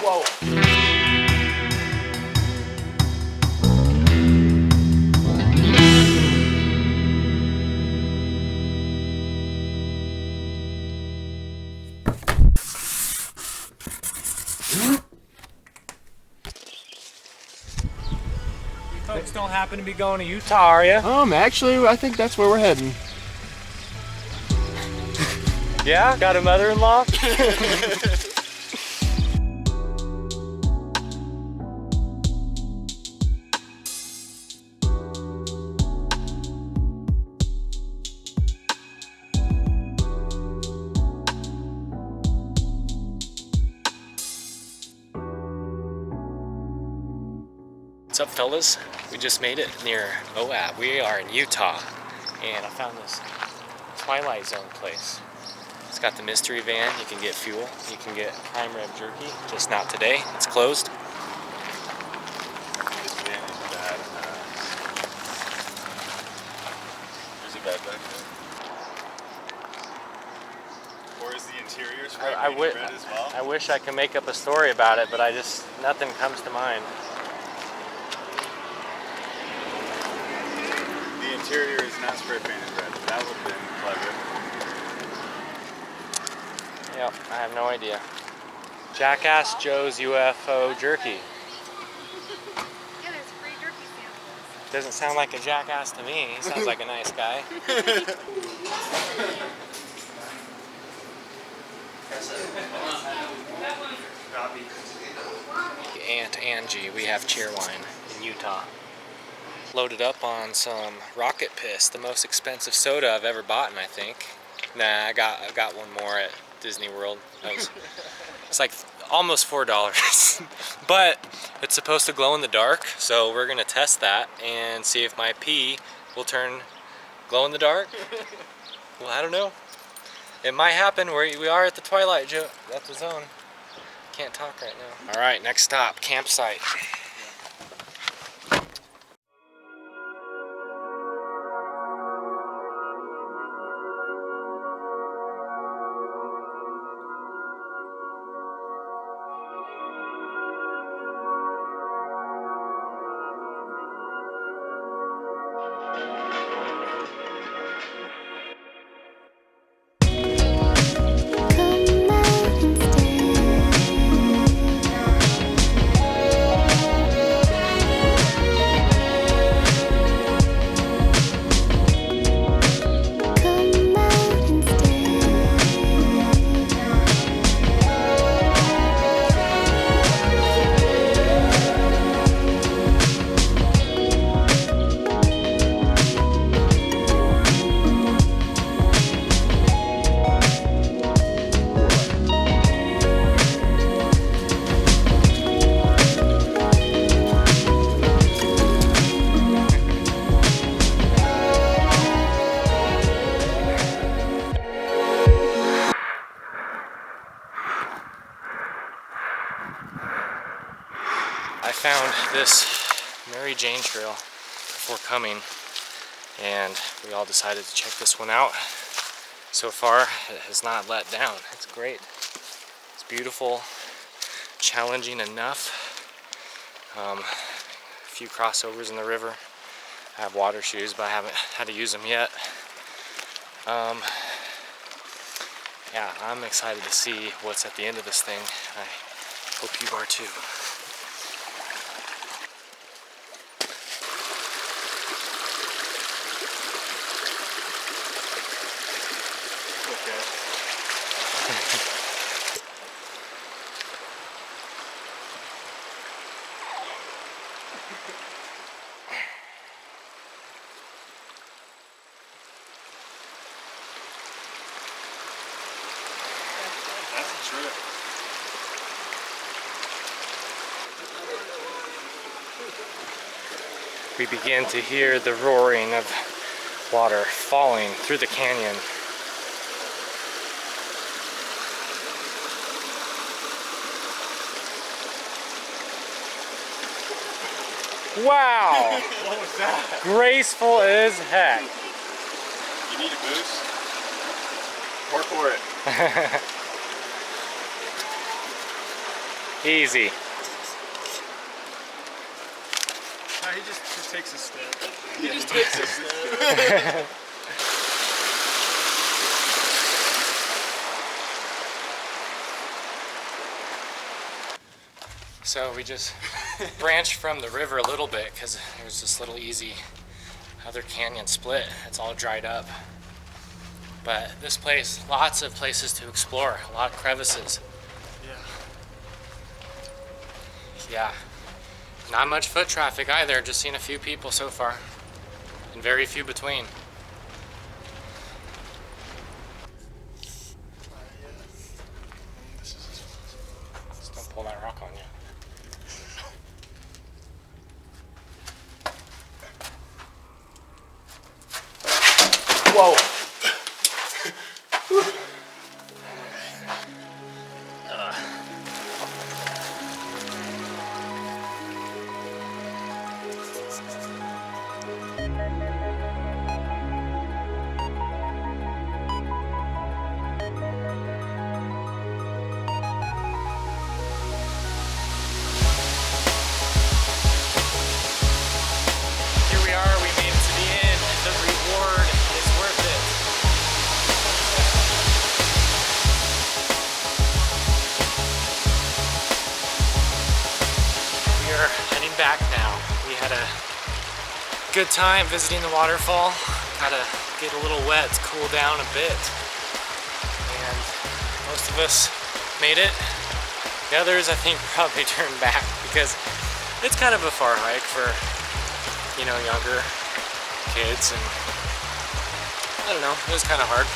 Whoa. Folks don't happen to be going to Utah, are you? Actually, I think that's where we're heading. Yeah? Got a mother-in-law? What's up, fellas? We just made it near Moab. We are in Utah, and I found this Twilight Zone place. It's got the mystery van. You can get fuel. You can get prime rib jerky. Just not today. It's closed. This van is bad. There's a bad back there. Or is the interior spray painted red as well? I wish I could make up a story about it, but nothing comes to mind. The interior is not spray painted red. That would have been clever. Yep, I have no idea. Jackass Joe's UFO jerky. Yeah, there's free jerky samples. Doesn't sound like a jackass to me. He sounds like a nice guy. Aunt Angie, we have Cheerwine in Utah. Loaded up on some Rocket Piss, the most expensive soda I've ever bought, I think. Nah, I got one more at Disney World. It's like almost $4, but it's supposed to glow in the dark, so we're gonna test that and see if my pee will turn glow in the dark. Well, I don't know. It might happen. We are at the Twilight at the Zone. Can't talk right now. All right, next stop, campsite. I found this Mary Jane trail before coming, and we all decided to check this one out. So far, it has not let down. It's great. It's beautiful, challenging enough. A few crossovers in the river. I have water shoes, but I haven't had to use them yet. Yeah, I'm excited to see what's at the end of this thing. I hope you are too. That's a trip. We begin to hear the roaring of water falling through the canyon. Wow! What was that? Graceful as heck. You need a boost? Pour for it. Easy. No, he just takes a step. He just takes a step. So we just branched from the river a little bit because there's this little easy other canyon split. It's all dried up. But this place, lots of places to explore, a lot of crevices. Yeah. Not much foot traffic either, just seen a few people so far. And very few between. Just don't pull that rock on you. Whoa! Back now. We had a good time visiting the waterfall. Gotta get a little wet to cool down a bit. And most of us made it. The others, I think, probably turned back because it's kind of a far hike for, you know, younger kids, and I don't know, it was kind of hard.